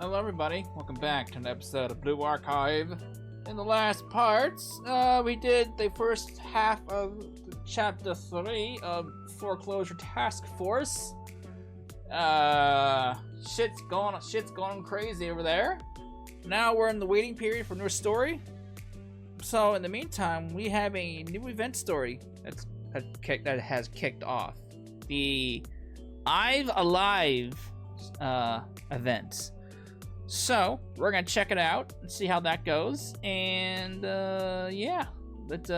Hello everybody, welcome back to an episode of Blue Archive. In the last parts, we did the first half of Chapter 3 of Foreclosure Task Force. Shit's going crazy over there. Now we're in the waiting period for new story. So in the meantime, we have a new event story that has kicked off. The aLIVE event. So we're gonna check it out and see how that goes, and yeah, let's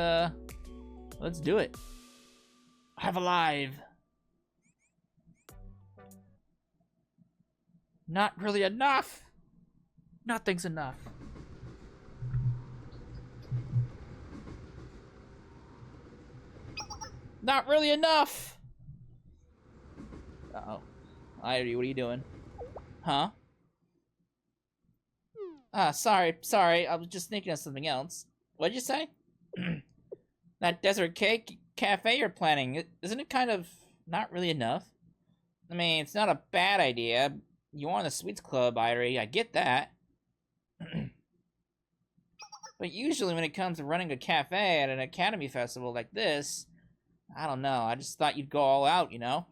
do it. aLIVE. Not really enough. Nothing's enough. Not really enough. Uh-oh. Irie, what are you doing? Huh? Sorry. I was just thinking of something else. What'd you say? That desert cake cafe you're planning, isn't it kind of not really enough? I mean, it's not a bad idea. You are in the Sweets Club, Irie. I get that. But usually when it comes to running a cafe at an academy festival like this, I don't know. I just thought you'd go all out, you know?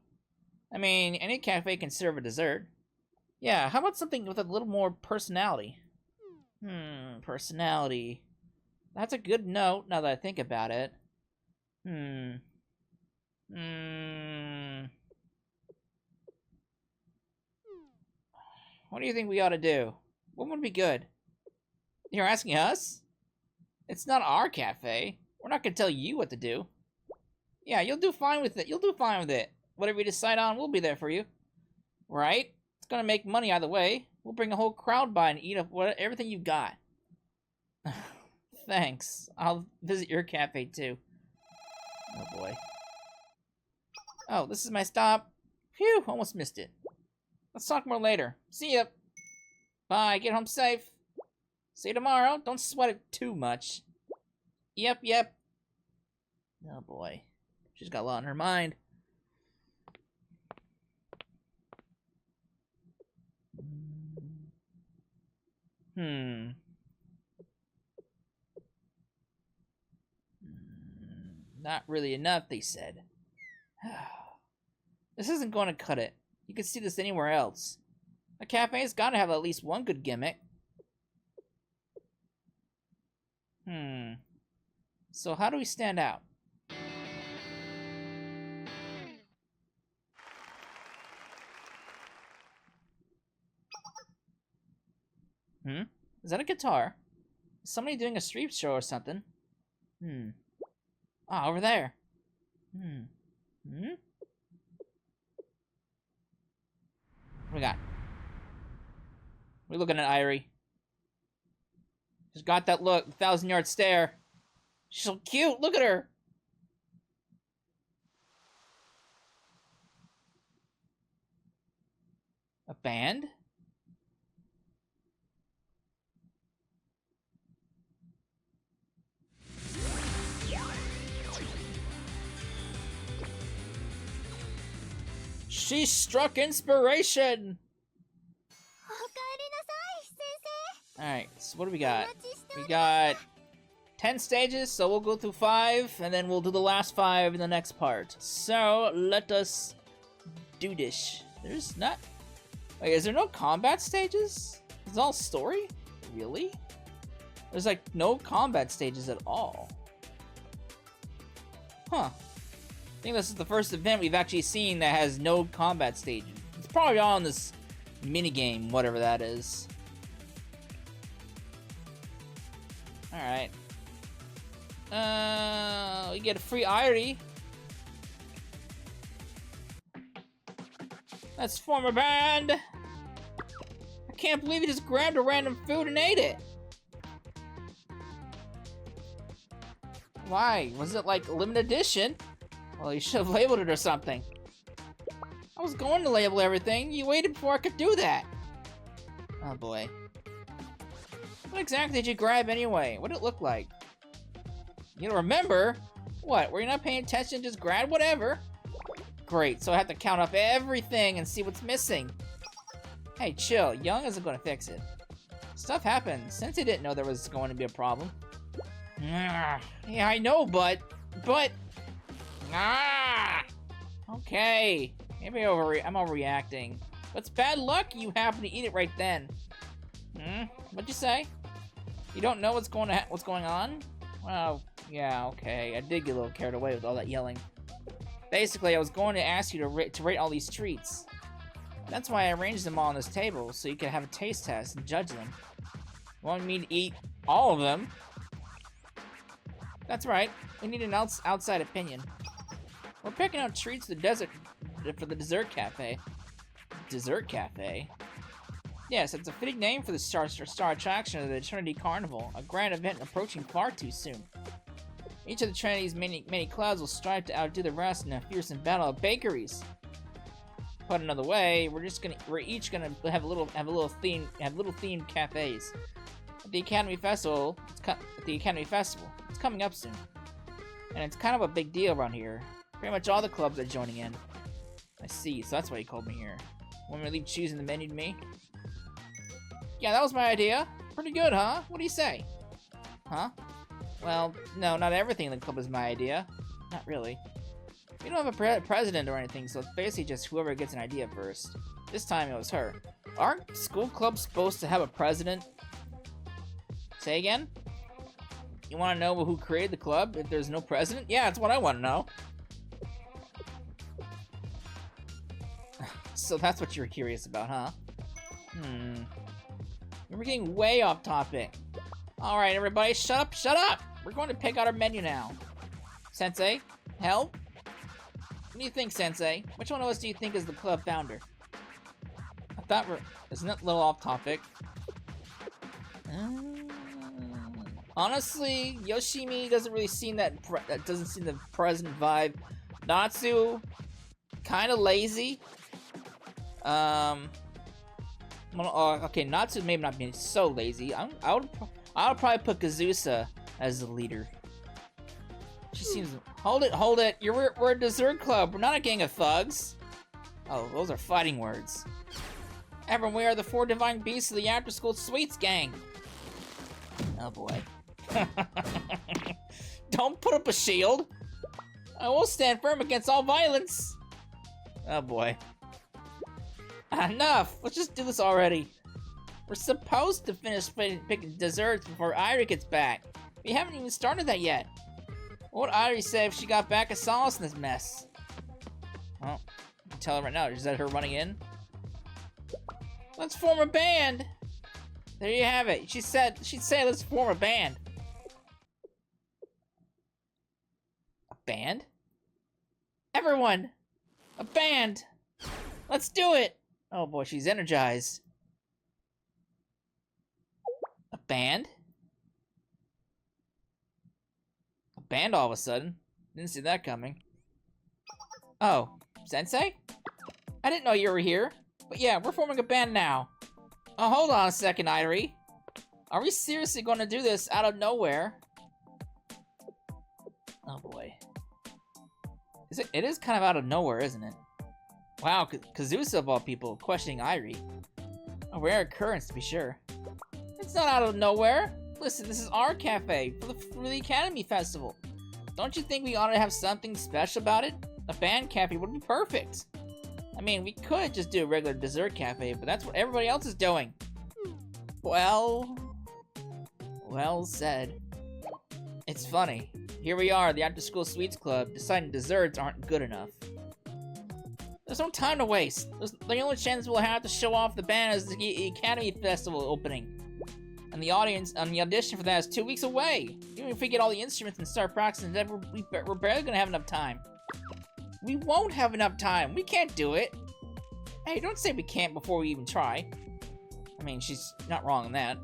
I mean, any cafe can serve a dessert. Yeah, how about something with a little more personality? Personality. That's a good note, now that I think about it. What do you think we ought to do? What would be good? You're asking us? It's not our cafe. We're not gonna tell you what to do. Yeah, you'll do fine with it. You'll do fine with it. Whatever you decide on, we'll be there for you. Right? It's gonna make money either way. We'll bring a whole crowd by and eat up everything you got. Thanks. I'll visit your cafe too. Oh boy. Oh, this is my stop. Phew, almost missed it. Let's talk more later. See ya. Bye, get home safe. See you tomorrow. Don't sweat it too much. Yep. Oh boy. She's got a lot on her mind. Not really enough, they said. This isn't going to cut it. You can see this anywhere else. A cafe's got to have at least one good gimmick. So how do we stand out? Is that a guitar? Is somebody doing a street show or something? Ah, over there. What we got? We're looking at Irie. She's got that look, 1,000-yard stare. She's so cute, look at her! A band? She struck inspiration! Alright, so what do we got? We got 10 stages, so we'll go through 5, and then we'll do the last 5 in the next part. So, let us do this. There's not... Wait, is there no combat stages? It's all story? Really? There's like no combat stages at all. Huh. I think this is the first event we've actually seen that has no combat stages. It's probably all in this minigame, whatever that is. Alright. We get a free Irie. Let's form a band! I can't believe you just grabbed a random food and ate it! Why? Was it like limited edition? Well, you should have labeled it or something. I was going to label everything. You waited before I could do that. Oh boy. What exactly did you grab anyway? What did it look like? You don't remember? What, were you not paying attention? Just grab whatever? Great, so I have to count up everything and see what's missing. Hey, chill. Young isn't gonna fix it. Stuff happens. Sensei didn't know there was going to be a problem. Yeah, I know, but... Okay. Maybe I'm overreacting. But it's bad luck you happen to eat it right then. What'd you say? You don't know what's going on? Well, yeah, okay. I did get a little carried away with all that yelling. Basically, I was going to ask you to rate all these treats. That's why I arranged them all on this table, so you could have a taste test and judge them. You want me to eat all of them? That's right. We need an outside opinion. We're picking out treats for the dessert cafe. Dessert cafe? Yes, it's a fitting name for the star attraction of the Trinity Carnival, a grand event approaching far too soon. Each of the Trinity's many clubs will strive to outdo the rest in a fearsome battle of bakeries. Put another way, we're each gonna have little themed cafes. At the Academy Festival, it's coming up soon, and it's kind of a big deal around here. Pretty much all the clubs are joining in. I see, so that's why you called me here. Want me to leave choosing the menu to me? Yeah, that was my idea. Pretty good, huh? What do you say? Huh? Well, no, not everything in the club is my idea. Not really. We don't have a president or anything, so it's basically just whoever gets an idea first. This time it was her. Aren't school clubs supposed to have a president? Say again? You want to know who created the club if there's no president? Yeah, that's what I want to know. So that's what you were curious about, huh? We're getting way off topic. Alright, everybody, shut up! We're going to pick out our menu now. Sensei? Help? What do you think, Sensei? Which one of us do you think is the club founder? I thought isn't that a little off topic? Honestly, Yoshimi doesn't really seem doesn't seem the president vibe. Natsu, kind of lazy. Okay, Natsu may not be so lazy. I would probably put Kazusa as the leader. She seems... Hold it! We're a dessert club. We're not a gang of thugs. Oh, those are fighting words. Everyone, we are the 4 divine beasts of the after-school sweets gang. Oh boy. Don't put up a shield. I will stand firm against all violence. Oh boy. Enough! Let's just do this already. We're supposed to finish picking desserts before Irie gets back. We haven't even started that yet. What would Irie say if she got back and saw us in this mess? Well, I can tell her right now. Is that her running in? Let's form a band! There you have it. She'd say let's form a band. A band? Everyone! A band! Let's do it! Oh boy, she's energized. A band? A band all of a sudden? Didn't see that coming. Oh, Sensei? I didn't know you were here. But yeah, we're forming a band now. Oh, hold on a second, Irie. Are we seriously going to do this out of nowhere? Oh boy. It is kind of out of nowhere, isn't it? Wow, Kazusa of all people, questioning Irie. A rare occurrence, to be sure. It's not out of nowhere. Listen, this is our cafe for the Academy Festival. Don't you think we ought to have something special about it? A band cafe would be perfect. I mean, we could just do a regular dessert cafe, but that's what everybody else is doing. Well said. It's funny. Here we are, the After School Sweets Club, deciding desserts aren't good enough. There's no time to waste. The only chance we'll have to show off the band is the Academy Festival opening. And the audition for that is 2 weeks away. Even if we get all the instruments and start practicing, we're barely gonna have enough time. We won't have enough time. We can't do it. Hey, don't say we can't before we even try. I mean, she's not wrong in that.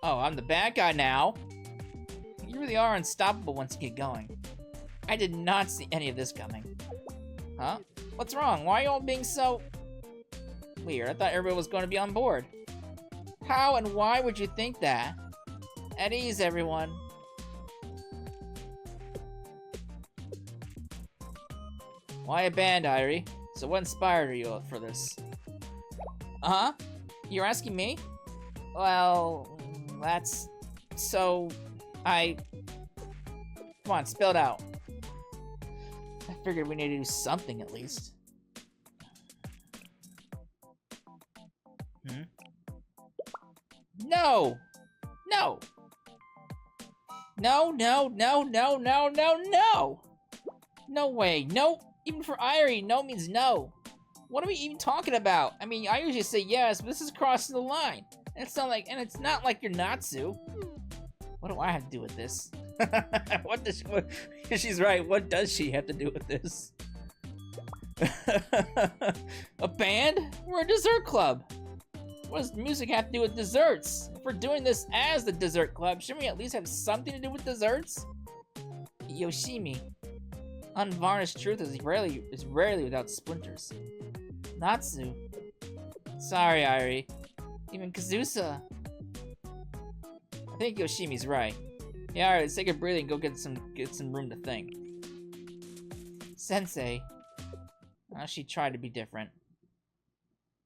Oh, I'm the bad guy now. You really are unstoppable once you get going. I did not see any of this coming. Huh? What's wrong? Why are you all being so... weird? I thought everyone was going to be on board. How and why would you think that? At ease, everyone. Why a band, Irie? So what inspired you for this? Uh-huh? You're asking me? Well, that's... So... Come on, spell it out. I figured we need to do something at least. No! No! No, no, no, no, no, no, no! No way, no! Even for Irie, no means no. What are we even talking about? I mean, I usually say yes, but this is crossing the line. And it's not like you're Natsu. What do I have to do with this? She's right, what does she have to do with this? A band? We're a dessert club. What does music have to do with desserts? If we're doing this as the dessert club, shouldn't we at least have something to do with desserts? Yoshimi. Unvarnished truth is rarely without splinters. Natsu. Sorry, Irie. Even Kazusa. I think Yoshimi's right. Yeah, alright, let's take a breather and go get some room to think. Sensei. She tried to be different.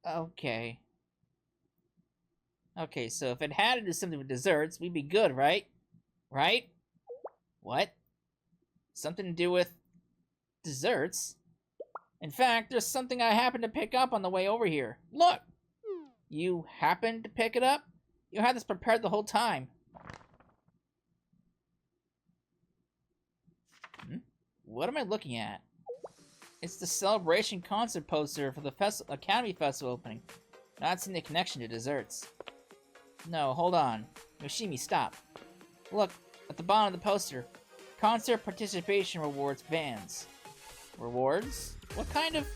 Okay. Okay, so if it had to do something with desserts, we'd be good, right? Right? What? Something to do with desserts? In fact, there's something I happened to pick up on the way over here. Look! You happened to pick it up? You had this prepared the whole time. What am I looking at? It's the celebration concert poster for the Academy Festival opening. Not seeing the connection to desserts. No, hold on. Yoshimi, stop. Look, at the bottom of the poster. Concert participation rewards bands. Rewards? What kind of...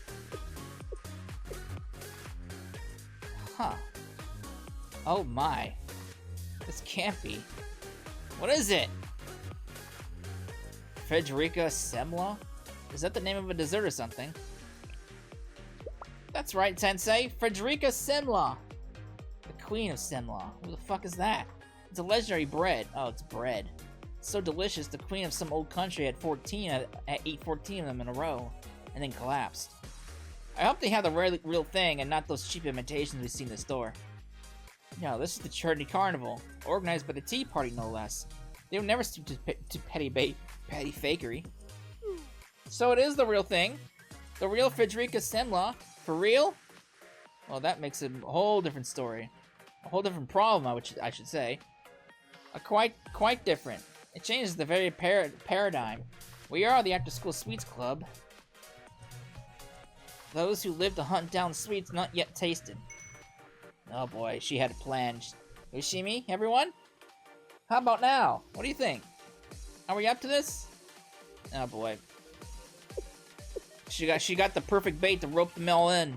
Huh. Oh my. This can't be. What is it? Frederica Semla? Is that the name of a dessert or something? That's right, Sensei. Frederica Semla. The Queen of Semla. Who the fuck is that? It's a legendary bread. Oh, it's bread. It's so delicious, the queen of some old country had ate 14 of them in a row, and then collapsed. I hope they have the real thing and not those cheap imitations we see in the store. No, this is the Charity Carnival, organized by the Tea Party no less. They would never stoop to petty fakery. So it is the real thing. The real Frederica Semla. For real? Well, that makes it a whole different story. A whole different problem, I should say. Quite different. It changes the very paradigm. We are the after-school sweets club. Those who live to hunt down sweets not yet tasted. Oh boy, she had a plan. Yoshimi, everyone? How about now? What do you think? Are we up to this? Oh boy. She got the perfect bait to rope them all in.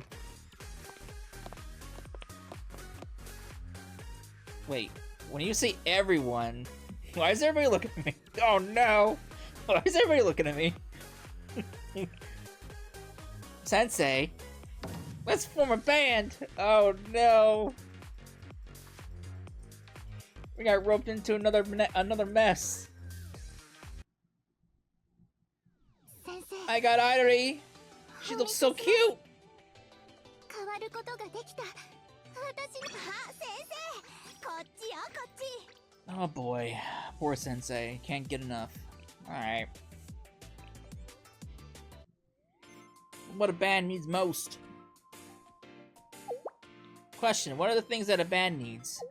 Wait, when you say everyone, why is everybody looking at me? Oh no! Why is everybody looking at me? Sensei, let's form a band! Oh no! We got roped into another mess. Sensei. I got Irie. She looks so cute. Oh boy, poor Sensei. Can't get enough. Alright. What a band needs most. Question, what are the things that a band needs?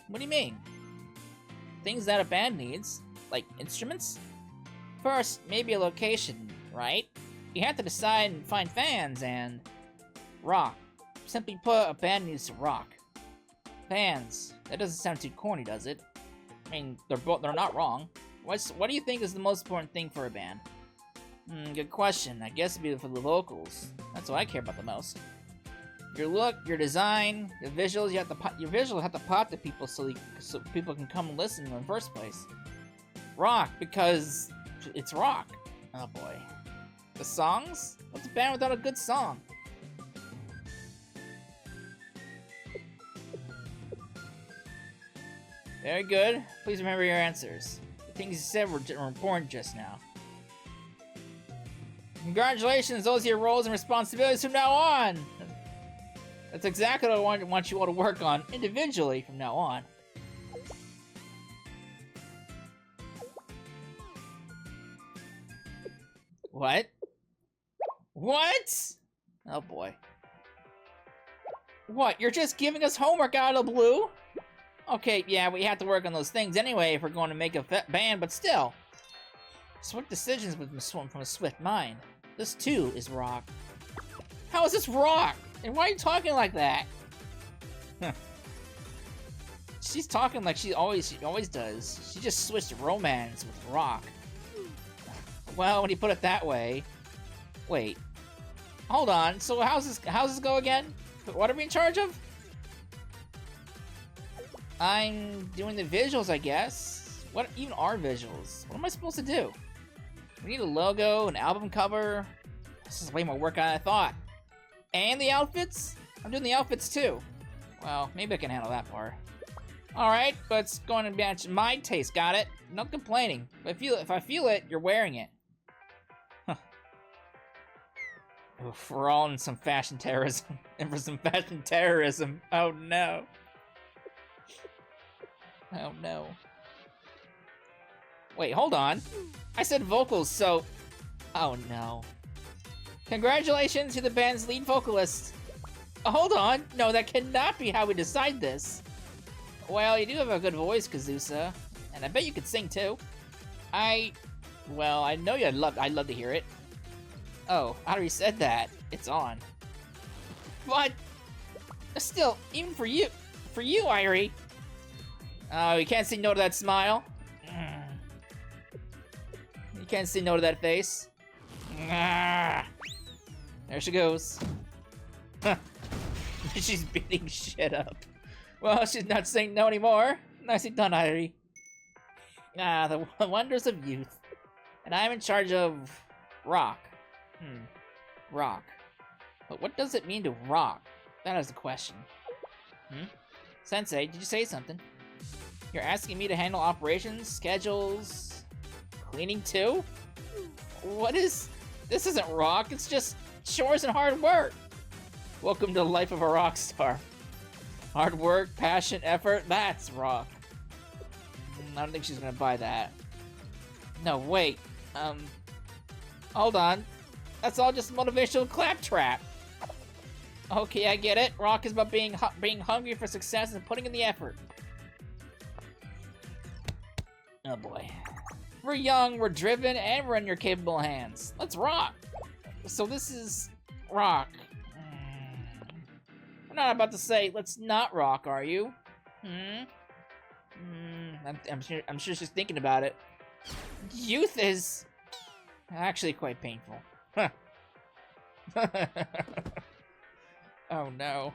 What do you mean? Things that a band needs? Like instruments? First, maybe a location, right? You have to decide and find fans and... rock. Simply put, a band needs to rock. Fans. That doesn't sound too corny, does it? I mean, they're not wrong. What do you think is the most important thing for a band? Good question. I guess it'd be for the vocals. That's what I care about the most. Your look, your design, your visuals. Your visuals have to pop to people so people can come and listen in the first place. Rock, because it's rock. Oh boy. The songs? What's a band without a good song? Very good. Please remember your answers. The things you said were important just now. Congratulations, those are your roles and responsibilities from now on. That's exactly what I want you all to work on individually from now on. What? What? Oh boy. What, you're just giving us homework out of the blue? Okay, yeah, we have to work on those things anyway if we're going to make a band, but still. Swift decisions from a swift mind. This too is rock. How is this rock? And why are you talking like that? Huh. She's talking like she always does. She just switched romance with rock. Well, when you put it that way. Wait. Hold on. So how's this go again? What are we in charge of? I'm doing the visuals, I guess. What even are visuals? What am I supposed to do? We need a logo, an album cover. This is way more work than I thought. And the outfits? I'm doing the outfits too. Well, maybe I can handle that part. Alright, but it's going to match my taste, got it? No complaining. If I feel it, you're wearing it. Huh. Oof, we're all in some fashion terrorism. And for some fashion terrorism. Oh no. Oh no. Wait, hold on. I said vocals, so... Oh no. Congratulations to the band's lead vocalist. Hold on. No, that cannot be how we decide this. Well, you do have a good voice, Kazusa. And I bet you could sing too. Well, I know I'd love to hear it. Oh, I already said that. It's on. But... Still, even for you, Irie. Oh, you can't say no to that smile. You can't say no to that face. There she goes. She's beating shit up. Well, she's not saying no anymore. Nicely done, Irie. The wonders of youth. And I'm in charge of rock. Rock. But what does it mean to rock? That is the question. Sensei, did you say something? You're asking me to handle operations, schedules, cleaning too? What is... This isn't rock, it's just chores and hard work. Welcome to the life of a rock star. Hard work, passion, effort, that's rock. I don't think she's gonna buy that. No, wait. Hold on. That's all just motivational claptrap. Okay, I get it. Rock is about being hungry for success and putting in the effort. Oh boy. We're young, we're driven, and we're in your capable hands. Let's rock. So this is rock. We're not about to say, let's not rock, are you? I'm sure she's thinking about it. Youth is actually quite painful. Huh. Oh no.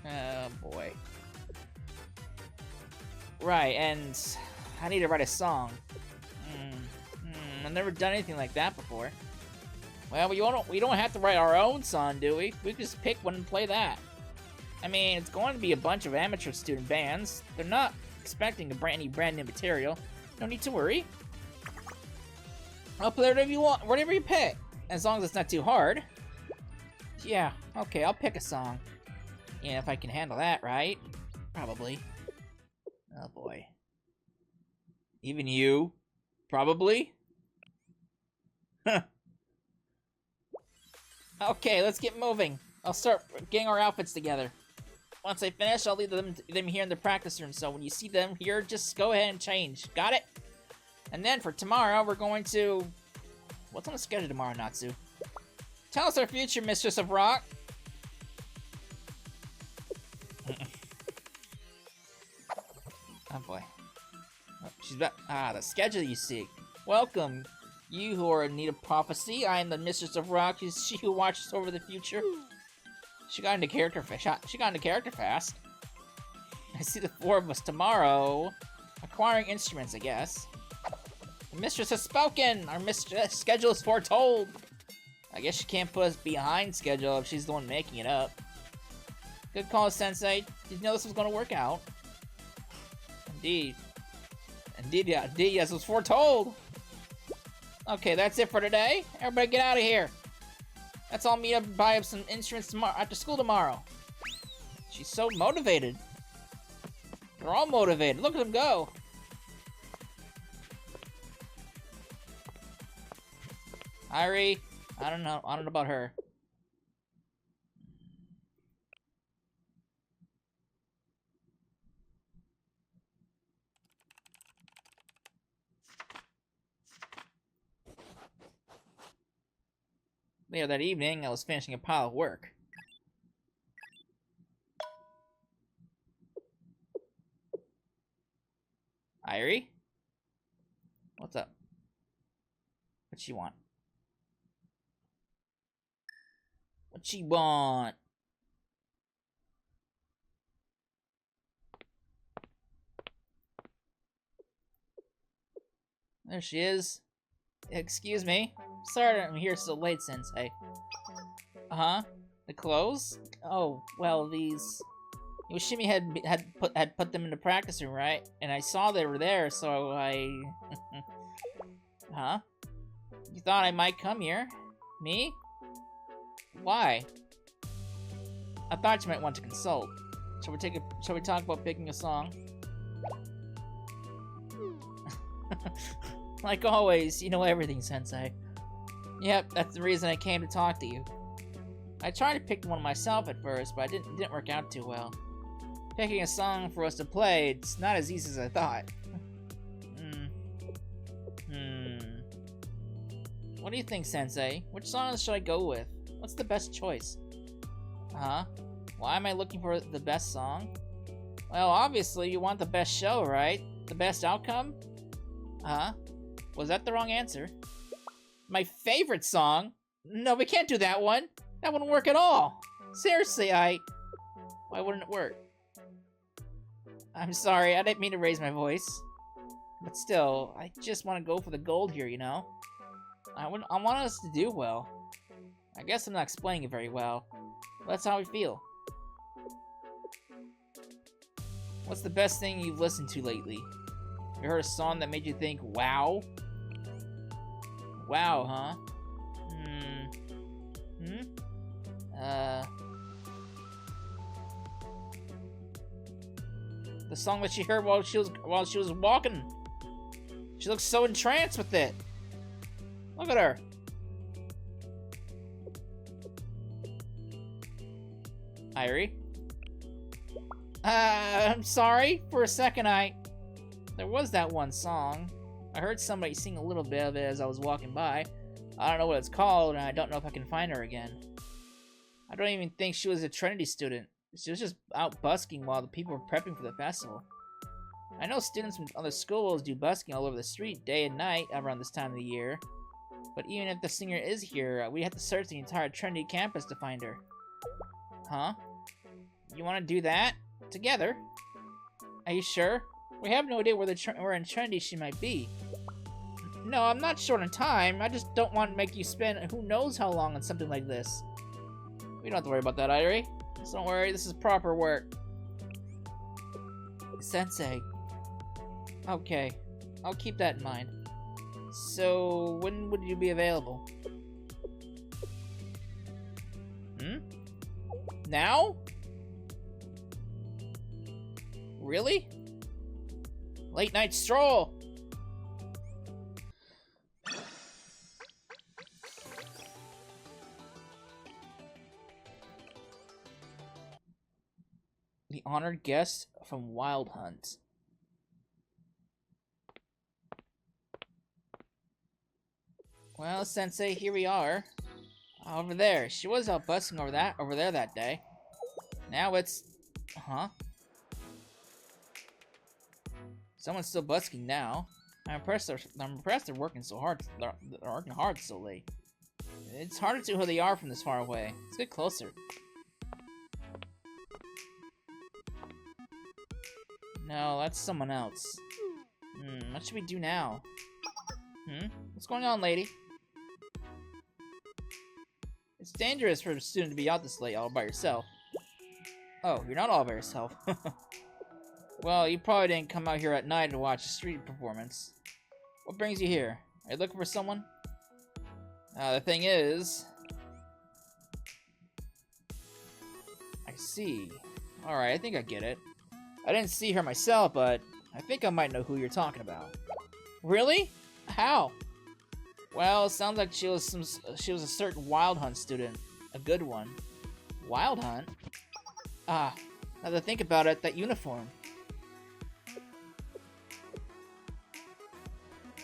Oh boy. Right, and I need to write a song. I've never done anything like that before. Well, we don't have to write our own song, do we? We can just pick one and play that. I mean, it's going to be a bunch of amateur student bands. They're not expecting any brand new material. No need to worry. I'll play whatever you want, whatever you pick. As long as it's not too hard. Yeah, okay, I'll pick a song. Yeah, if I can handle that, right? Probably. Oh boy. Even you? Probably? Huh. Okay, let's get moving. I'll start getting our outfits together. Once I finish, I'll leave them here in the practice room, so when you see them here, just go ahead and change. Got it? And then for tomorrow, we're going to... What's on the schedule tomorrow, Natsu? Tell us our future, Mistress of Rock. Oh boy. Oh, she's back. The schedule you seek. Welcome, you who are in need of prophecy. I am the Mistress of Rock. She's she who watches over the future. She got into character fast. I see the four of us tomorrow. Acquiring instruments, I guess. The mistress has spoken! Our schedule is foretold! I guess she can't put us behind schedule if she's the one making it up. Good call, Sensei. Did you know this was going to work out? Indeed. Indeed, yes, it was foretold! Okay, that's it for today. Everybody get out of here. Let's all meet up and buy up some instruments tomorrow after school tomorrow. She's so motivated. They're all motivated. Look at them go. Irie, I don't know about her. Later that evening, I was finishing a pile of work. Irie? What's up? What she want? What she want? There she is. Excuse me. Sorry I'm here so late, Sensei. Uh-huh. The clothes? Oh, well, these... Yoshimi had put them in the practice room, right? And I saw they were there, so I... Huh? You thought I might come here? Me? Why? I thought you might want to consult. Shall we talk about picking a song? Like always, you know everything, Sensei. Yep, that's the reason I came to talk to you. I tried to pick one myself at first, but it didn't work out too well. Picking a song for us to play, it's not as easy as I thought. What do you think, Sensei? Which songs should I go with? What's the best choice? Huh? Why am I looking for the best song? Well, obviously you want the best show, right? The best outcome? Huh? Was that the wrong answer? My favorite song? No, we can't do that one. That wouldn't work at all. Seriously, why wouldn't it work? I'm sorry, I didn't mean to raise my voice. But still, I just want to go for the gold here, you know? I want us to do well. I guess I'm not explaining it very well. But that's how I feel. What's the best thing you've listened to lately? You heard a song that made you think, wow? Wow, huh? The song that she heard while she was walking. She looks so entranced with it. Look at her. Irie? I'm sorry. For a second, there was that one song. I heard somebody sing a little bit of it as I was walking by. I don't know what it's called, and I don't know if I can find her again. I don't even think she was a Trinity student. She was just out busking while the people were prepping for the festival. I know students from other schools do busking all over the street day and night around this time of the year. But even if the singer is here, we have to search the entire Trinity campus to find her. Huh? You want to do that? Together? Are you sure? We have no idea where in Trinity she might be. No, I'm not short on time. I just don't want to make you spend who knows how long on something like this. We don't have to worry about that, Irie. Just don't worry, this is proper work. Sensei. Okay, I'll keep that in mind. So, when would you be available? Now? Really? Late night stroll! The honored guest from Wild Hunt. Well, Sensei, here we are. Over there. She was out busking over there that day. Now it's... Huh? Someone's still busking now. I'm impressed they're working so hard. They're working hard so late. It's hard to see who they are from this far away. Let's get closer. No, that's someone else. What should we do now? What's going on, lady? It's dangerous for a student to be out this late all by yourself. Oh, you're not all by yourself. Well, you probably didn't come out here at night to watch a street performance. What brings you here? Are you looking for someone? The thing is... I see. Alright, I think I get it. I didn't see her myself, but I think I might know who you're talking about. Really? How? Well, it sounds like she was a certain Wild Hunt student. A good one. Wild Hunt? Ah, now that I think about it, that uniform.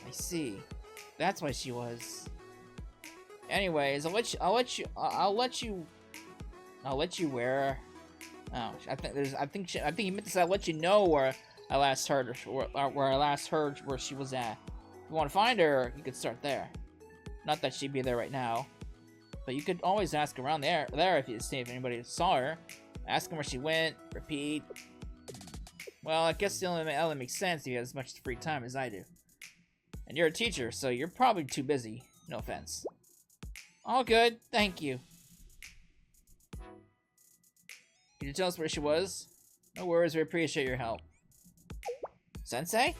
I see. That's why she was. Anyways, I'll let you wear. Oh, I think he meant to say I'll let you know where I last heard where she was at. If you want to find her, you could start there. Not that she'd be there right now, but you could always ask around there if you see if anybody saw her. Ask him where she went. Repeat. Well, I guess the only makes sense if you have as much free time as I do. And you're a teacher, so you're probably too busy. No offense. All good, thank you. Can you tell us where she was? No worries, we appreciate your help. Sensei?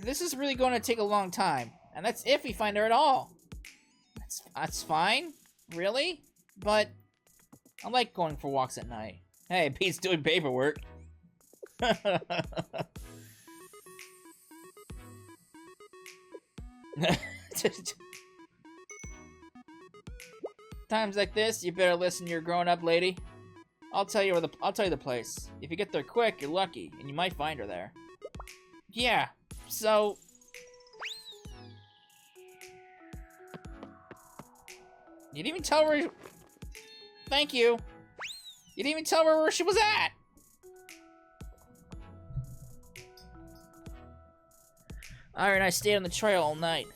This is really going to take a long time, and that's if we find her at all. That's fine, really? But I like going for walks at night. Hey, Pete's doing paperwork. Times like this, you better listen to your grown-up lady. I'll tell you the place. If you get there quick, you're lucky, and you might find her there. Yeah, so... You didn't even tell her... Thank you. You didn't even tell her where she was at. Alright, I stayed on the trail all night.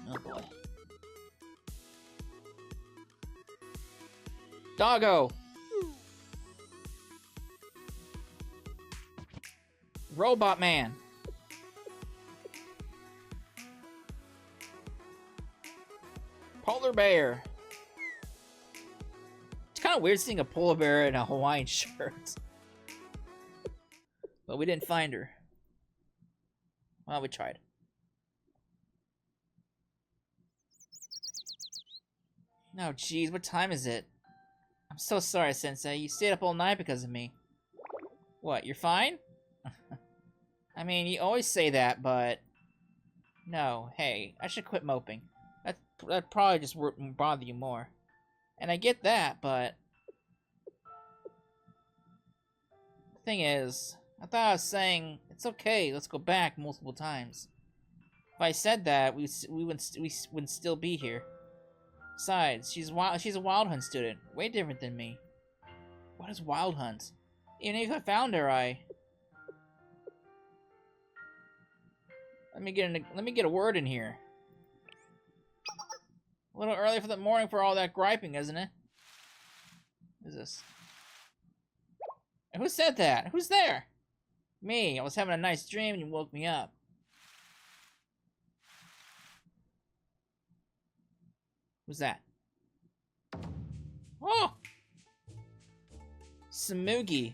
Oh boy. Doggo! Robot Man! Polar Bear! It's kind of weird seeing a polar bear in a Hawaiian shirt. But we didn't find her. Well, we tried. No, geez, what time is it? I'm so sorry, Sensei. You stayed up all night because of me. What, you're fine? I mean, you always say that, but... No, hey, I should quit moping. That'd probably just bother you more. And I get that, but... The thing is, I thought I was saying, it's okay, let's go back multiple times. If I said that, we wouldn't still be here. Besides, she's a Wild Hunt student, way different than me. What is Wild Hunt? Even if I found her, Let me get a word in here. A little early for the morning for all that griping, isn't it? What is this? Who said that? Who's there? Me. I was having a nice dream and you woke me up. Who's that? Oh! Samugi.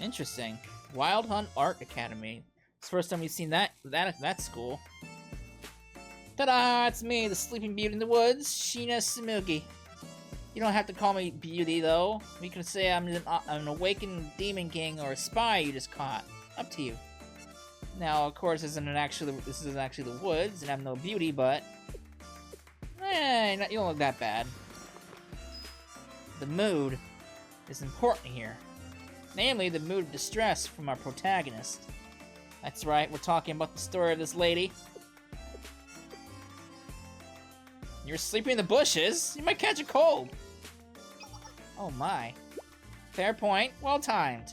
Interesting. Wild Hunt Art Academy. It's the first time we've seen that school. Ta-da! It's me, the Sleeping Beauty in the Woods, Sheena Samugi. You don't have to call me Beauty, though. You can say I'm an awakened demon king or a spy you just caught. Up to you. Now, of course, this isn't actually the woods, and I'm no beauty, but... you don't look that bad. The mood is important here. Namely, the mood of distress from our protagonist. That's right, we're talking about the story of this lady. You're sleeping in the bushes? You might catch a cold. Oh my. Fair point, well timed.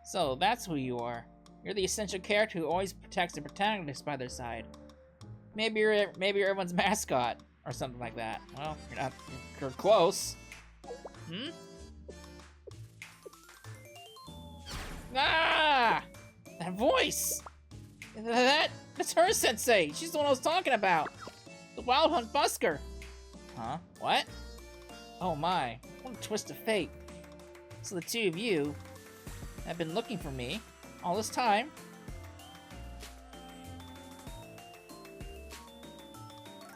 So, that's who you are. You're the essential character who always protects the protagonist by their side. Maybe you're everyone's mascot, or something like that. Well, you're close. Hmm? Ah! That voice! That's her, Sensei! She's the one I was talking about! The Wild Hunt busker! Huh? What? Oh my, what a twist of fate. So the two of you... have been looking for me all this time.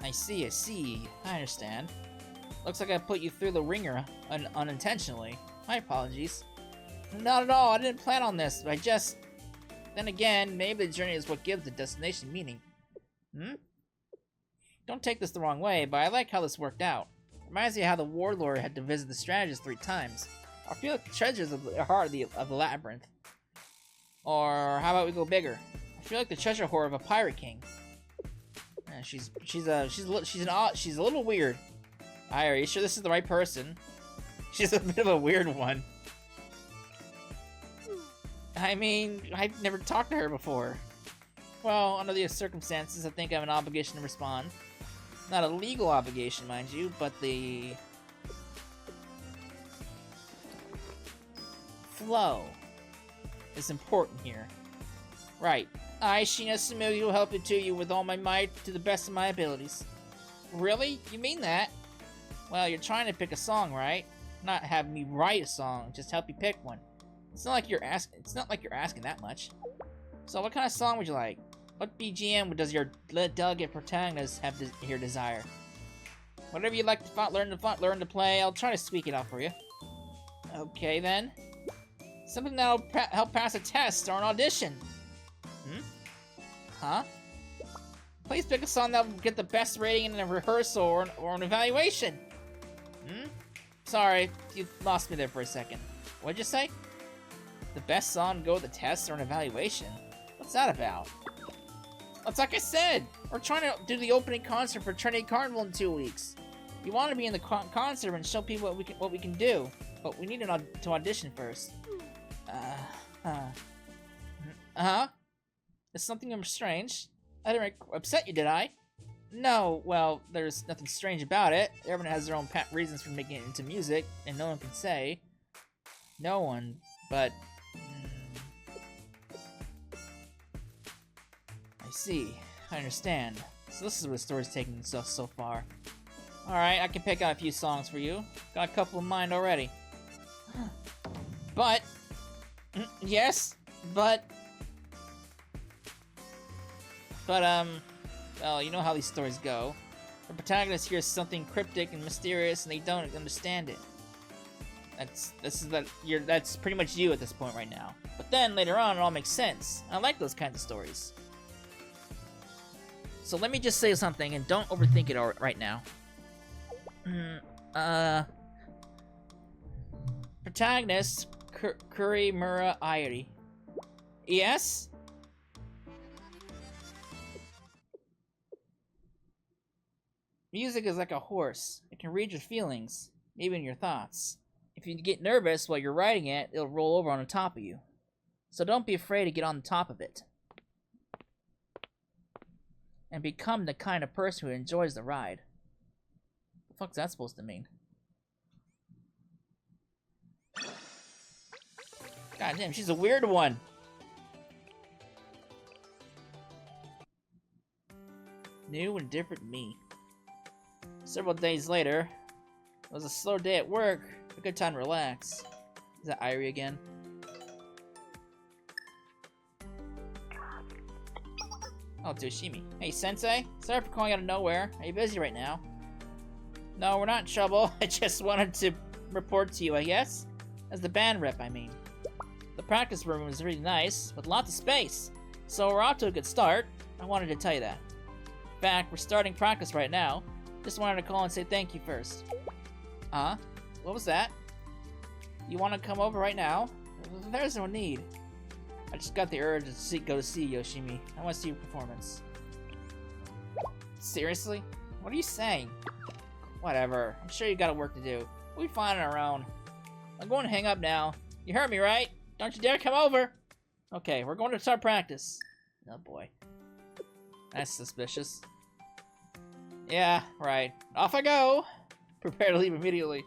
I see, I understand. Looks like I put you through the ringer unintentionally. My apologies. Not at all, I didn't plan on this, but I just... Then again, maybe the journey is what gives the destination meaning. Don't take this the wrong way, but I like how this worked out. Reminds me of how the warlord had to visit the strategist 3 times. I feel like the treasures of the heart of the labyrinth. Or how about we go bigger? I feel like the treasure hoard of a pirate king. She's a little weird. Are you sure this is the right person? She's a bit of a weird one. I mean, I've never talked to her before. Well, under the circumstances, I think I have an obligation to respond. Not a legal obligation, mind you, but the flow is important here. Right. I, Shina Sumugi, will help it to you with all my might to the best of my abilities. Really? You mean that? Well, you're trying to pick a song, right? Not have me write a song, just help you pick one. It's not like you're asking that much. So what kind of song would you like? What BGM does your delegate protagonist have your desire? Whatever you'd like to learn to play, I'll try to squeak it out for you. Okay then. Something that'll help pass a test or an audition. Huh? Please pick a song that will get the best rating in a rehearsal or an evaluation. Sorry, you lost me there for a second. What'd you say? The best song to go with a test or an evaluation? What's that about? It's like I said, we're trying to do the opening concert for Trinity Carnival in 2 weeks. You want to be in the concert and show people what we can do, but we need to audition first. Is something strange? I didn't upset you, did I? No, well, there's nothing strange about it. Everyone has their own reasons for making it into music, and no one can say. No one, but... I see. I understand. So this is where the story's taking so far. Alright, I can pick out a few songs for you. Got a couple in mind already. But... yes, but... well, you know how these stories go. The protagonist hears something cryptic and mysterious and they don't understand it. That's pretty much you at this point right now. But then, later on, it all makes sense. I like those kinds of stories. So let me just say something and don't overthink it right now. Protagonist, Kurimura Ayori. Yes? Music is like a horse. It can read your feelings, even your thoughts. If you get nervous while you're riding it, it'll roll over on the top of you. So don't be afraid to get on the top of it. And become the kind of person who enjoys the ride. What the fuck's that supposed to mean? God damn, she's a weird one. New and different me. Several days later, it was a slow day at work. A good time to relax. Is that Irie again? Oh, Toshimi. Hey, Sensei. Sorry for calling out of nowhere. Are you busy right now? No, we're not in trouble. I just wanted to report to you, I guess. As the band rep, I mean. The practice room is really nice, with lots of space. So we're off to a good start. I wanted to tell you that. In fact, we're starting practice right now. Just wanted to call and say thank you first. Huh? What was that? You want to come over right now? There's no need. I just got the urge to go to see Yoshimi. I want to see your performance. Seriously? What are you saying? Whatever. I'm sure you got work to do. We'll be fine on our own. I'm going to hang up now. You heard me, right? Don't you dare come over! Okay, we're going to start practice. Oh boy. That's suspicious. Yeah, right. Off I go! Prepare to leave immediately.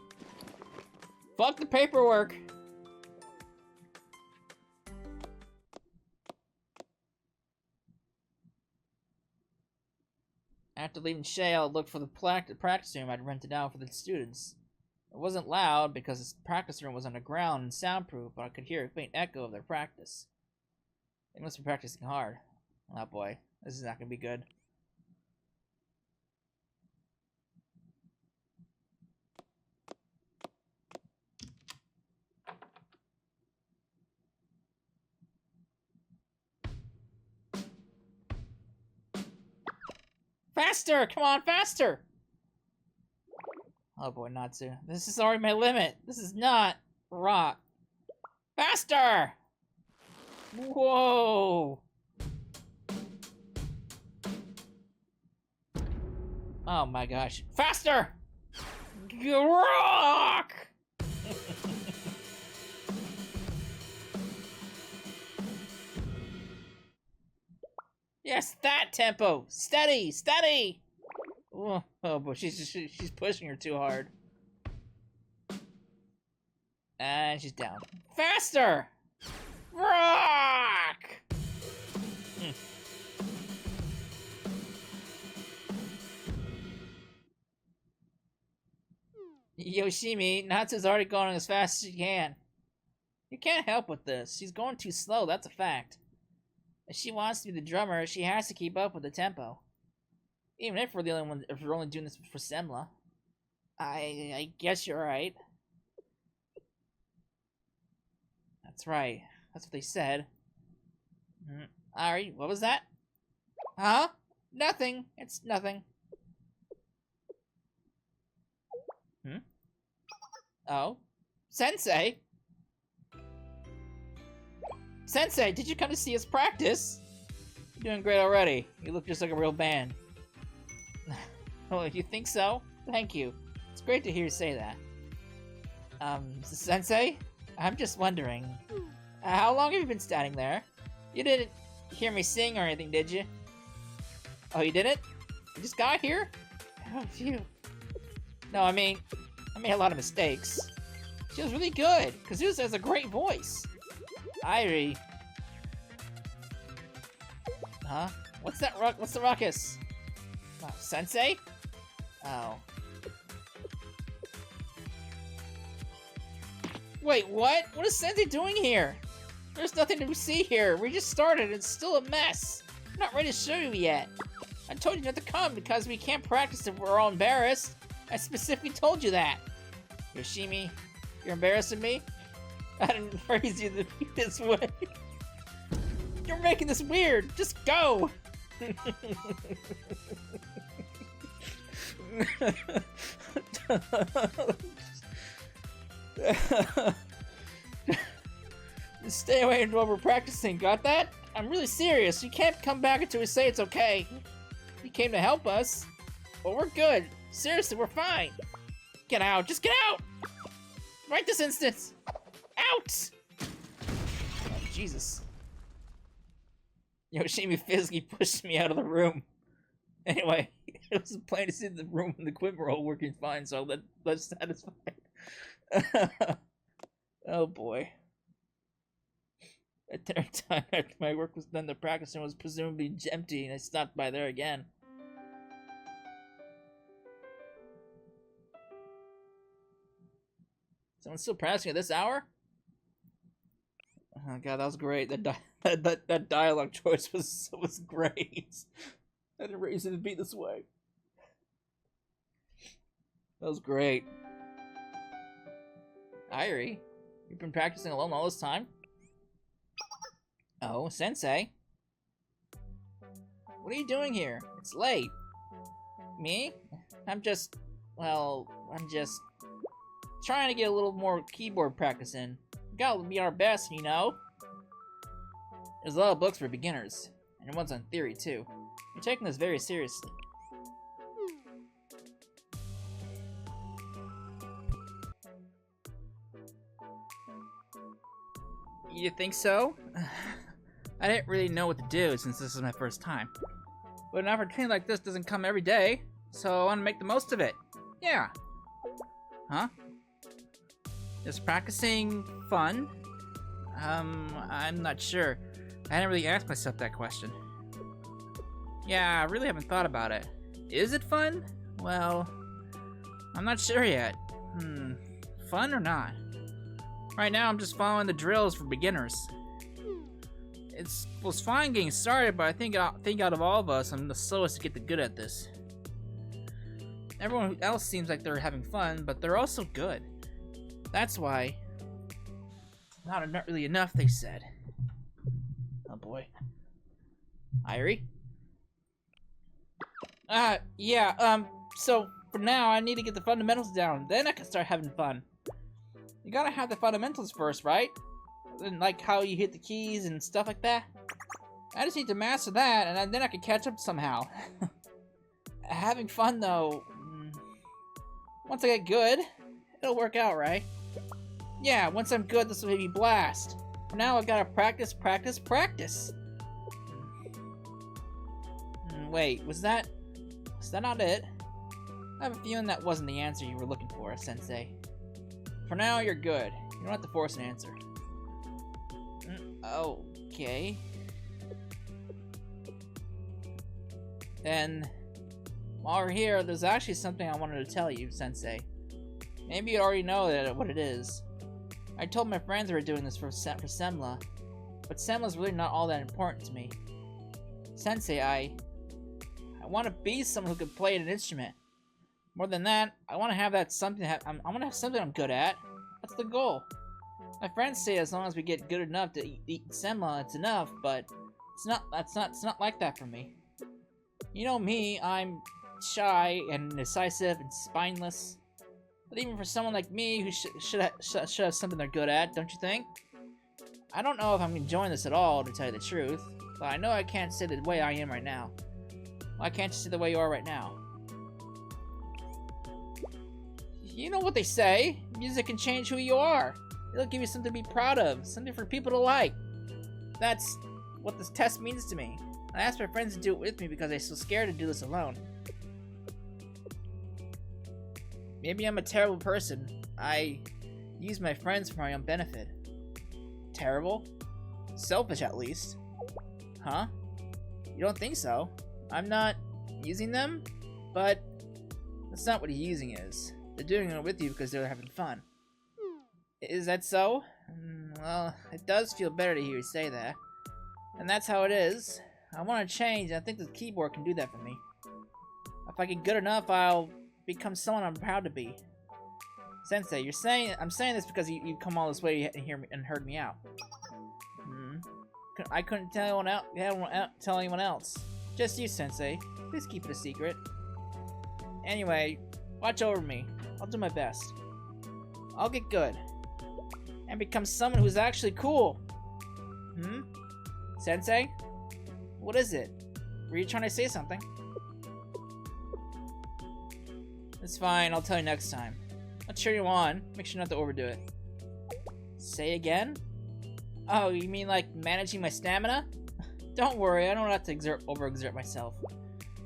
Fuck the paperwork! After leaving Shea, I looked for the practice room I'd rented out for the students. It wasn't loud because the practice room was underground and soundproof, but I could hear a faint echo of their practice. They must be practicing hard. Oh boy, this is not gonna be good. Faster! Come on, faster! Oh boy, Natsu. This is already my limit. This is not rock. Faster! Whoa! Oh my gosh. Faster! Rock! Yes, that tempo! Steady! Steady! Oh boy, she's pushing her too hard. And she's down. Faster! Rock! Yoshimi, Natsu's already going as fast as she can. You can't help with this. She's going too slow, that's a fact. If she wants to be the drummer, she has to keep up with the tempo. Even if we're the only one, if we're only doing this for Semla. I guess you're right. That's right. That's what they said. Alright, what was that? Huh? Nothing. It's nothing. Oh? Sensei? Sensei, did you come to see us practice? You're doing great already. You look just like a real band. Oh, if you think so, thank you. It's great to hear you say that. Sensei? I'm just wondering. How long have you been standing there? You didn't hear me sing or anything, did you? Oh, you didn't? You just got here? Oh, phew. No, I made a lot of mistakes. She was really good. Kazusa has a great voice. Irie. Huh? What's that what's the ruckus? Oh, Sensei? Oh. Wait, what? What is Sensei doing here? There's nothing to see here. We just started and it's still a mess. I'm not ready to show you yet. I told you not to come because we can't practice if we're all embarrassed. I specifically told you that. Yoshimi, you're embarrassing me? I didn't phrase you this way. You're making this weird. Just go. Stay away while we're practicing. Got that? I'm really serious. You can't come back until we say it's okay. You came to help us. Well, we're good. Seriously, we're fine. Get out. Just get out. Right this instant. Out! Oh, Jesus. Yoshimi physically pushed me out of the room. Anyway, it was plain to see the room and the equipment were all working fine, so that's satisfied. Oh boy. At dinner time, after my work was done, the practice room was presumably empty, and I stopped by there again. Someone's still practicing at this hour? Oh god, that was great. That dialogue choice was great. I didn't raise it to be this way. That was great. Irie, you've been practicing alone all this time? Oh, Sensei. What are you doing here? It's late. Me? I'm just trying to get a little more keyboard practice in. We gotta be our best, you know? There's a lot of books for beginners, and one's on theory too. You're taking this very seriously. You think so? I didn't really know what to do since this is my first time. But an opportunity like this doesn't come every day, so I want to make the most of it. Yeah. Huh? Is practicing fun? I'm not sure. I didn't really ask myself that question. Yeah, I really haven't thought about it. Is it fun? Well, I'm not sure yet. Fun or not? Right now, I'm just following the drills for beginners. It was fine getting started, but I think out of all of us, I'm the slowest to get the good at this. Everyone else seems like they're having fun, but they're also good. That's why. Not really enough, they said. Oh boy. Irie? Yeah, so for now, I need to get the fundamentals down. Then I can start having fun. You gotta have the fundamentals first, right? And like how you hit the keys and stuff like that. I just need to master that, and then I can catch up somehow. Having fun, though. Once I get good, it'll work out, right? Yeah, once I'm good, this will be a blast. For now, I gotta practice, practice, practice. Wait, was that not it? I have a feeling that wasn't the answer you were looking for, Sensei. For now, you're good. You don't have to force an answer. Okay. Then, while we're here, there's actually something I wanted to tell you, Sensei. Maybe you already know what it is. I told my friends we were doing this for Semla, but Semla's really not all that important to me. Sensei, I want to be someone who can play an instrument. More than that, I want to have that something. I want to have something I'm good at. That's the goal. My friends say as long as we get good enough to eat Semla, it's enough, but it's not like that for me. You know me, I'm shy and indecisive and spineless. But even for someone like me who should have something they're good at, don't you think? I don't know if I'm enjoying this at all, to tell you the truth, but I know I can't stay the way I am right now. Why can't you stay the way you are right now? You know what they say, music can change who you are. It'll give you something to be proud of, something for people to like. That's what this test means to me. I asked my friends to do it with me because they're so scared to do this alone. Maybe I'm a terrible person. I use my friends for my own benefit. Terrible? Selfish, at least. Huh? You don't think so? I'm not using them? But that's not what using is. They're doing it with you because they're having fun. Is that so? Well, it does feel better to hear you say that. And that's how it is. I want to change, and I think the keyboard can do that for me. If I get good enough, I'll become someone I'm proud to be. Sensei, I'm saying this because you come all this way and heard me out. I couldn't tell anyone else. Just you, Sensei. Please keep it a secret. Anyway, watch over me. I'll do my best. I'll get good. And become someone who's actually cool. Sensei? What is it? Were you trying to say something? It's fine, I'll tell you next time. I'll cheer you on. Make sure not to overdo it. Say again? Oh, you mean like managing my stamina? Don't worry, I don't have to overexert myself.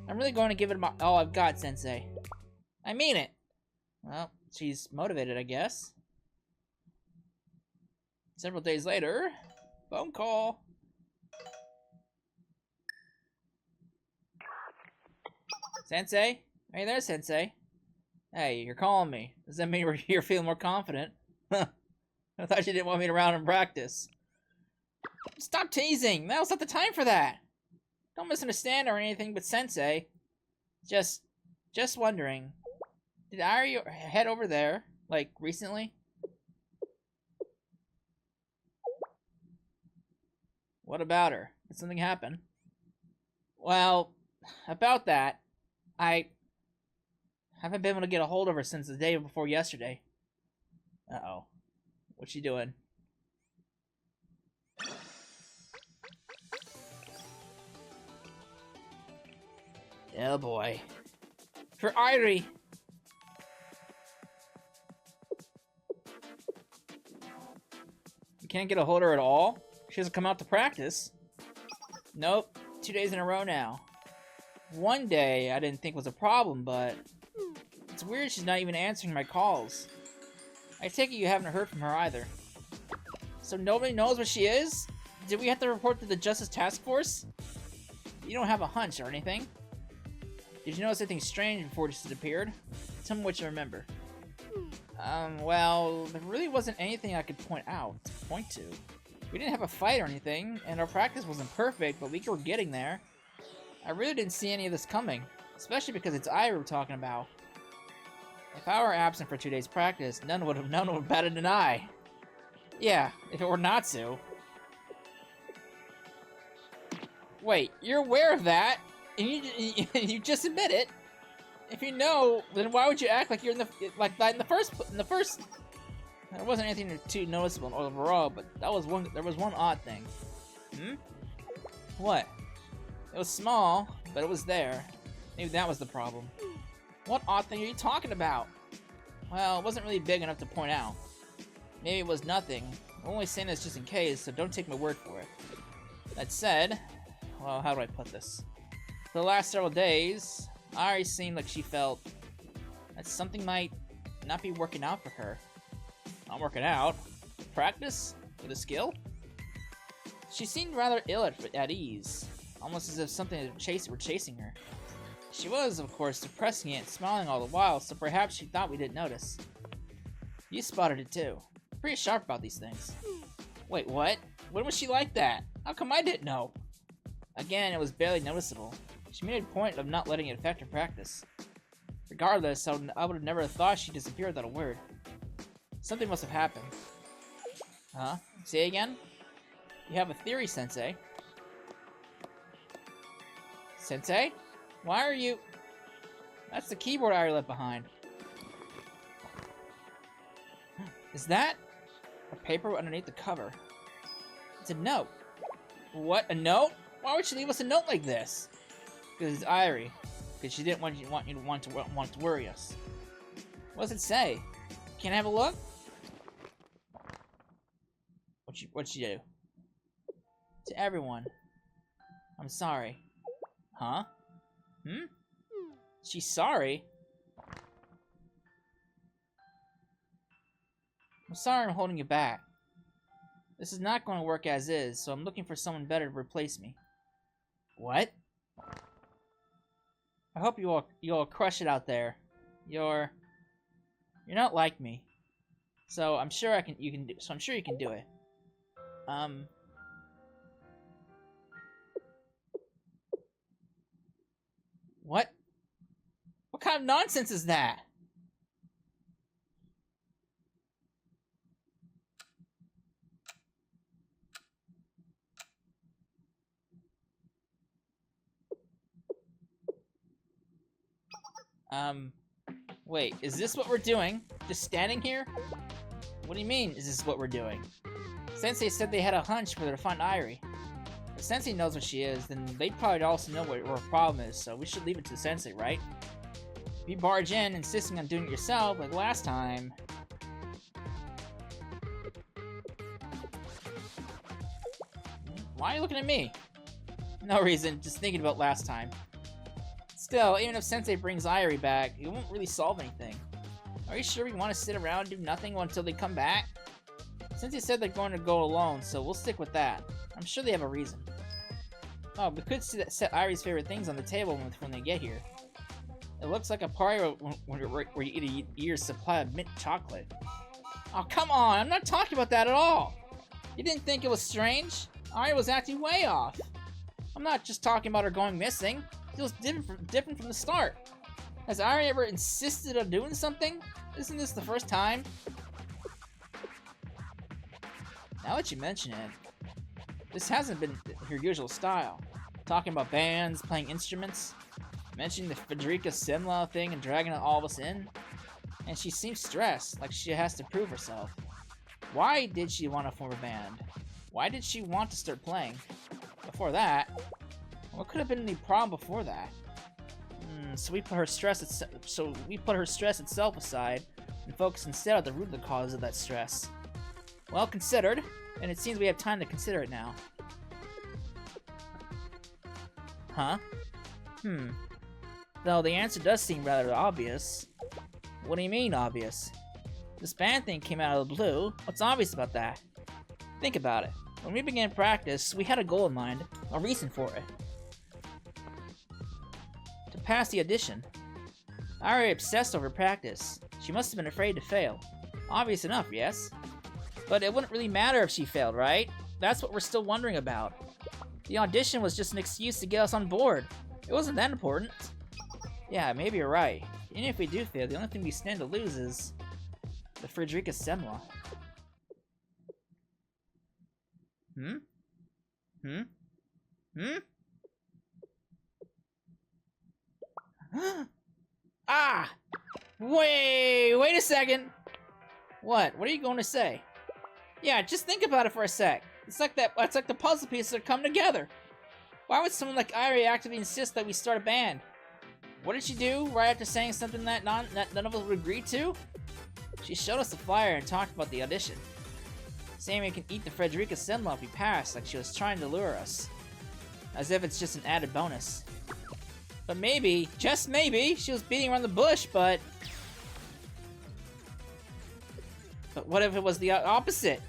I'm really going to give it all I've got, Sensei. I mean it. Well, she's motivated, I guess. Several days later, phone call. Sensei? Are you there, Sensei? Hey, you're calling me. Does that mean you're feeling more confident? I thought you didn't want me around in practice. Stop teasing! Now's not the time for that! Don't misunderstand or anything, but Sensei. Just wondering. Did Ari head over there, like, recently? What about her? Did something happen? Well, about that, I haven't been able to get a hold of her since the day before yesterday. Uh-oh. What's she doing? Oh boy. For Irie! You can't get a hold of her at all? She hasn't come out to practice. Nope. 2 days in a row now. One day I didn't think was a problem, but it's weird she's not even answering my calls. I take it you haven't heard from her either. So nobody knows where she is? Did we have to report to the Justice Task Force? You don't have a hunch or anything? Did you notice anything strange before she disappeared? Tell me what you remember. Well, there really wasn't anything I could point to. We didn't have a fight or anything, and our practice wasn't perfect, but we were getting there. I really didn't see any of this coming, especially because it's Ira we're talking about. If I were absent for 2 days' practice, none would have batted an eye. Yeah, if it were Natsu. Wait, you're aware of that, and you just admit it. If you know, then why would you act like you're like that in the first? There wasn't anything too noticeable overall, but there was one odd thing. What? It was small, but it was there. Maybe that was the problem. What odd thing are you talking about? Well, it wasn't really big enough to point out. Maybe it was nothing. I'm only saying this just in case, so don't take my word for it. That said, well, how do I put this? For the last several days, Ari seemed like she felt that something might not be working out for her. Not working out? Practice? With a skill? She seemed rather ill at ease, almost as if something were chasing her. She was, of course, suppressing it and smiling all the while, so perhaps she thought we didn't notice. You spotted it too. Pretty sharp about these things. Wait, what? When was she like that? How come I didn't know? Again, it was barely noticeable. She made a point of not letting it affect her practice. Regardless, I would have never thought she disappeared without a word. Something must have happened. Huh? Say again? You have a theory, Sensei. Sensei? Why are you... That's the keyboard I left behind. Is that a paper underneath the cover? It's a note. What? A note? Why would she leave us a note like this? Because it's Irie. Because she didn't want you to worry us. What does it say? Can I have a look? What'd she do? To everyone. I'm sorry. Huh? She's sorry? I'm sorry I'm holding you back. This is not going to work as is, so I'm looking for someone better to replace me. What? I hope you all crush it out there. You're not like me. So I'm sure you can do it. What? What kind of nonsense is that? Wait, is this what we're doing? Just standing here? What do you mean, is this what we're doing? Sensei said they had a hunch for her to find Irie. If Sensei knows what she is, then they probably also know what her problem is, so we should leave it to the Sensei, right? If you barge in, insisting on doing it yourself, like last time... Why are you looking at me? No reason, just thinking about last time. Still, even if Sensei brings Irie back, it won't really solve anything. Are you sure we want to sit around and do nothing until they come back? Sensei said they're going to go alone, so we'll stick with that. I'm sure they have a reason. Oh, we could set Irie's favorite things on the table when they get here. It looks like a party where you eat a year's supply of mint chocolate. Oh, come on! I'm not talking about that at all! You didn't think it was strange? Irie was acting way off. I'm not just talking about her going missing. It was different from the start. Has Irie ever insisted on doing something? Isn't this the first time? Now that you mention it, this hasn't been her usual style. Talking about bands, playing instruments, mentioning the Frederica Simla thing and dragging all of us in. And she seems stressed, like she has to prove herself. Why did she want to form a band? Why did she want to start playing? Before that, what could have been the problem before that? So we put her stress itself aside and focus instead on the root of the cause of that stress. Well considered, and it seems we have time to consider it now. Huh? Though the answer does seem rather obvious. What do you mean, obvious? This band thing came out of the blue. What's obvious about that? Think about it. When we began practice, we had a goal in mind, a reason for it. To pass the audition. Ari obsessed over practice. She must have been afraid to fail. Obvious enough, yes? But it wouldn't really matter if she failed, right? That's what we're still wondering about. The audition was just an excuse to get us on board. It wasn't that important. Yeah, maybe you're right. Even if we do fail, the only thing we stand to lose is the Frederica Semla. Ah! Wait a second! What? What are you going to say? Yeah, just think about it for a sec. It's like the puzzle pieces that come together. Why would someone like Irie actively insist that we start a band? What did she do right after saying something that none of us would agree to? She showed us the flyer and talked about the audition. Saying we can eat the Frederica Semla if we pass, like she was trying to lure us. As if it's just an added bonus. But maybe, just maybe, she was beating around the bush, but what if it was the opposite?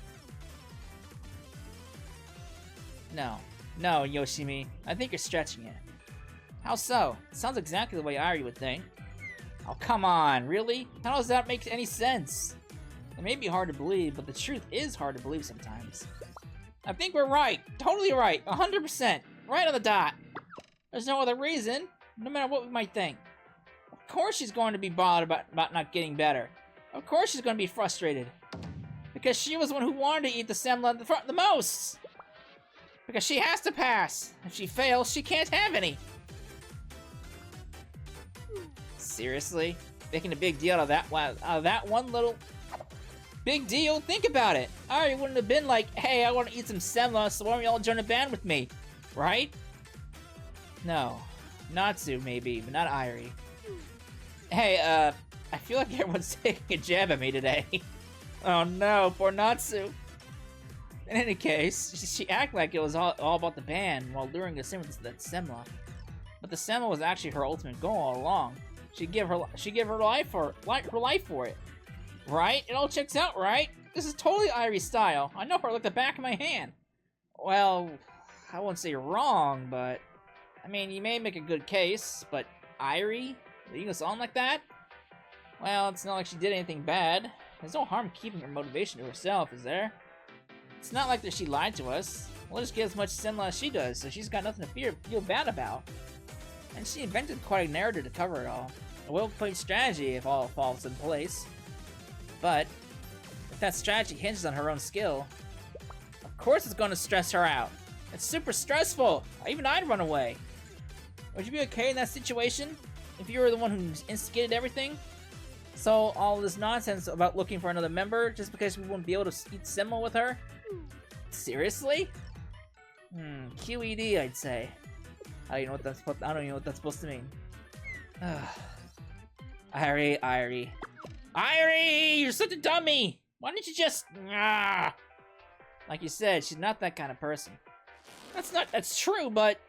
No, Yoshimi. I think you're stretching it. How so? It sounds exactly the way Irie would think. Oh, come on, really? How does that make any sense? It may be hard to believe, but the truth is hard to believe sometimes. I think we're right. Totally right. 100%. Right on the dot. There's no other reason, no matter what we might think. Of course she's going to be bothered about not getting better. Of course she's going to be frustrated. Because she was the one who wanted to eat the semla the most. Because she has to pass. If she fails, she can't have any. Seriously? Making a big deal out of that one little big deal? Think about it. Ari wouldn't have been like, hey, I want to eat some semla, so why don't you all join a band with me? Right? No. Natsu, maybe, but not Irie. Hey, I feel like everyone's taking a jab at me today. Oh no, poor Natsu. In any case, she acted like it was all about the band while luring us in with that semla. But the semla was actually her ultimate goal all along. She'd give her life for it. Right? It all checks out, right? This is totally Irie's style. I know her like the back of my hand. Well, I won't say you're wrong, but I mean, you may make a good case, but Irie leading us on like that? Well, it's not like she did anything bad. There's no harm keeping her motivation to herself, is there? It's not like that she lied to us. We'll just get as much semla as she does, so she's got nothing to feel bad about. And she invented quite a narrative to cover it all. A well-played strategy if all falls in place. But if that strategy hinges on her own skill, of course it's going to stress her out. It's super stressful. Even I'd run away. Would you be okay in that situation if you were the one who instigated everything? So all this nonsense about looking for another member just because we wouldn't be able to eat semla with her? Seriously? QED, I'd say. I don't even know what that's supposed to mean. Irie, you're such a dummy! Why didn't you just... Like you said, she's not that kind of person. That's true, but...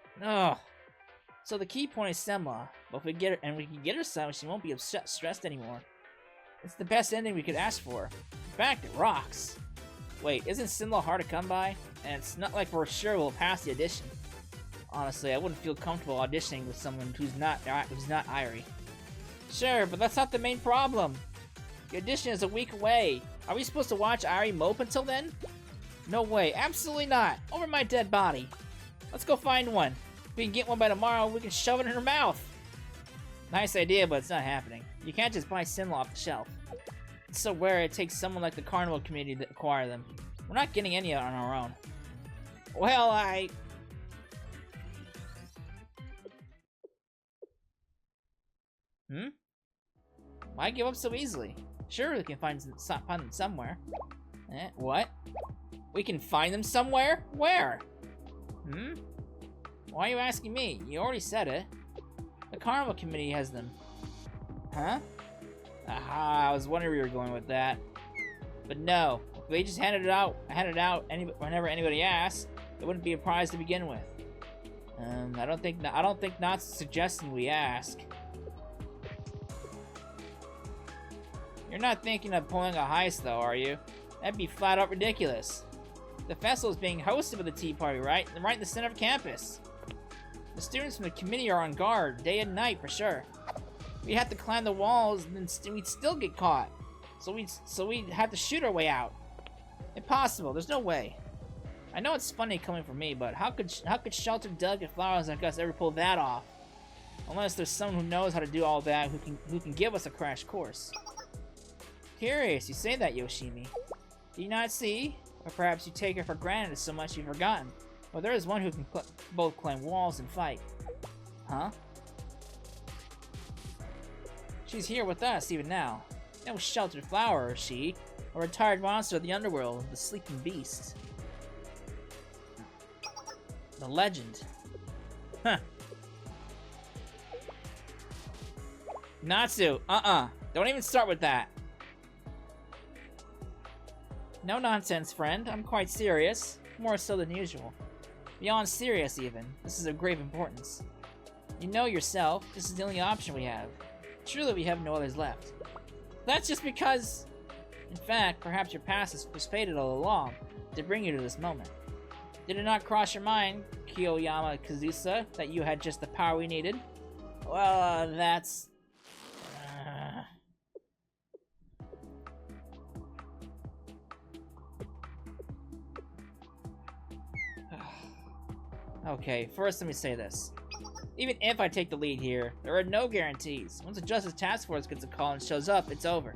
So the key point is semla. But if we get her, and we can get her some, she won't be stressed anymore. It's the best ending we could ask for. In fact, it rocks. Wait, isn't semla hard to come by? And it's not like we're sure we'll pass the audition. Honestly, I wouldn't feel comfortable auditioning with someone who's not Irie. Sure, but that's not the main problem. The audition is a week away. Are we supposed to watch Irie mope until then? No way, absolutely not. Over my dead body. Let's go find one. If we can get one by tomorrow, we can shove it in her mouth. Nice idea, but it's not happening. You can't just buy semla off the shelf. It's so rare it takes someone like the carnival committee to acquire them. We're not getting any on our own. Well, Why give up so easily? Sure, we can find them somewhere. What? We can find them somewhere? Where? Why are you asking me? You already said it. The carnival committee has them. Huh? Aha, I was wondering where you were going with that. But no, if they just handed it out whenever anybody asked, it wouldn't be a prize to begin with. I don't think Knott's suggesting we ask. You're not thinking of pulling a heist, though, are you? That'd be flat out ridiculous. The festival is being hosted by the Tea Party, right? Right in the center of campus. The students from the committee are on guard, day and night, for sure. We have to climb the walls, and then we'd still get caught. So we'd have to shoot our way out. Impossible. There's no way. I know it's funny coming from me, but how could sheltered, delicate flowers like us ever pull that off? Unless there's someone who knows how to do all that, who can give us a crash course. Curious, you say that, Yoshimi. Do you not see? Or perhaps you take her for granted so much you've forgotten. Well, there is one who can both climb walls and fight. Huh? She's here with us even now. No sheltered flower, is she? A retired monster of the underworld, the sleeping beast. The legend. Huh. Natsu, don't even start with that. No nonsense, friend. I'm quite serious. More so than usual. Beyond serious, even. This is of grave importance. You know yourself, this is the only option we have. Truly, we have no others left. That's just because... In fact, perhaps your past was fated all along to bring you to this moment. Did it not cross your mind, Kiyoyama Kazusa, that you had just the power we needed? Well, that's... Okay, first let me say this. Even if I take the lead here, there are no guarantees. Once the Justice Task Force gets a call and shows up, it's over.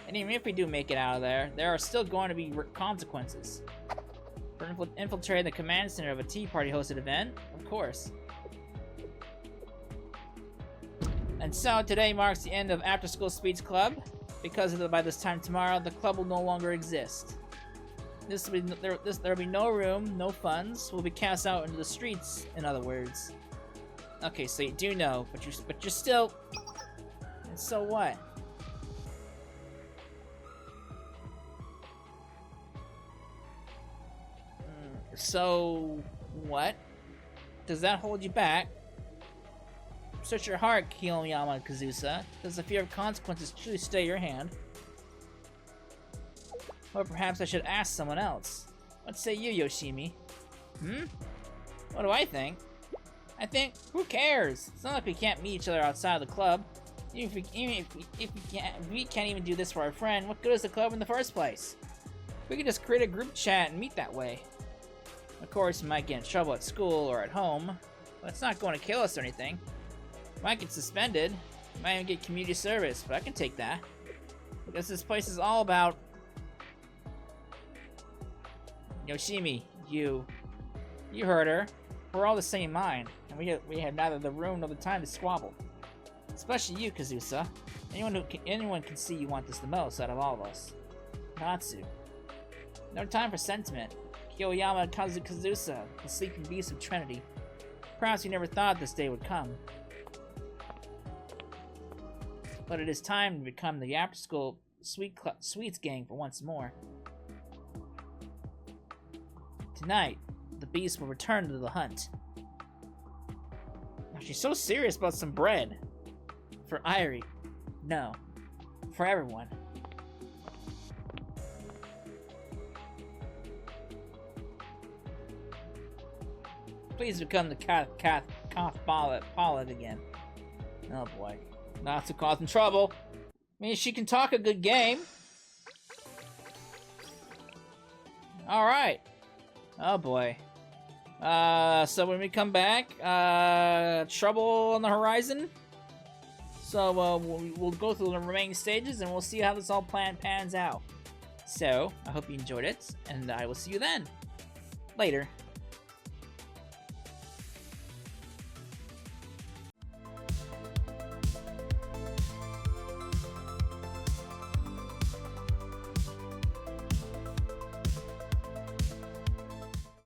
And even if we do make it out of there, there are still going to be consequences. For infiltrating the command center of a Tea Party hosted event, of course. And so, today marks the end of After School Speech Club. Because by this time tomorrow, the club will no longer exist. There will be no room, no funds. We'll be cast out into the streets, in other words. Okay, so you do know, but you're still... And so what? So... what? Does that hold you back? Search your heart, Kiyoyama Kazusa. Does the fear of consequences truly stay your hand? Or perhaps I should ask someone else. What say you, Yoshimi? What do I think? I think, who cares? It's not like we can't meet each other outside of the club. Even if we can't even do this for our friend, what good is the club in the first place? We can just create a group chat and meet that way. Of course, we might get in trouble at school or at home, but it's not going to kill us or anything. We might get suspended, we might even get community service, but I can take that. Because this place is all about... Yoshimi, you heard her. We're all the same mind, and we have neither the room nor the time to squabble. Especially you, Kazusa. Anyone can see you want this the most out of all of us. Natsu. No time for sentiment. Kiyoyama Kazusa, the sleeping beast of Trinity. Perhaps you never thought this day would come. But it is time to become the after-school sweets gang for once more. Tonight, the beast will return to the hunt. Now, she's so serious about some bread. For Irie. No. For everyone. Please become the Kath Pollitt again. Oh boy. Not to cause him trouble. I mean, she can talk a good game. Alright. Oh boy. So when we come back, trouble on the horizon. So we'll go through the remaining stages and we'll see how this all pans out. So I hope you enjoyed it, and I will see you then. Later.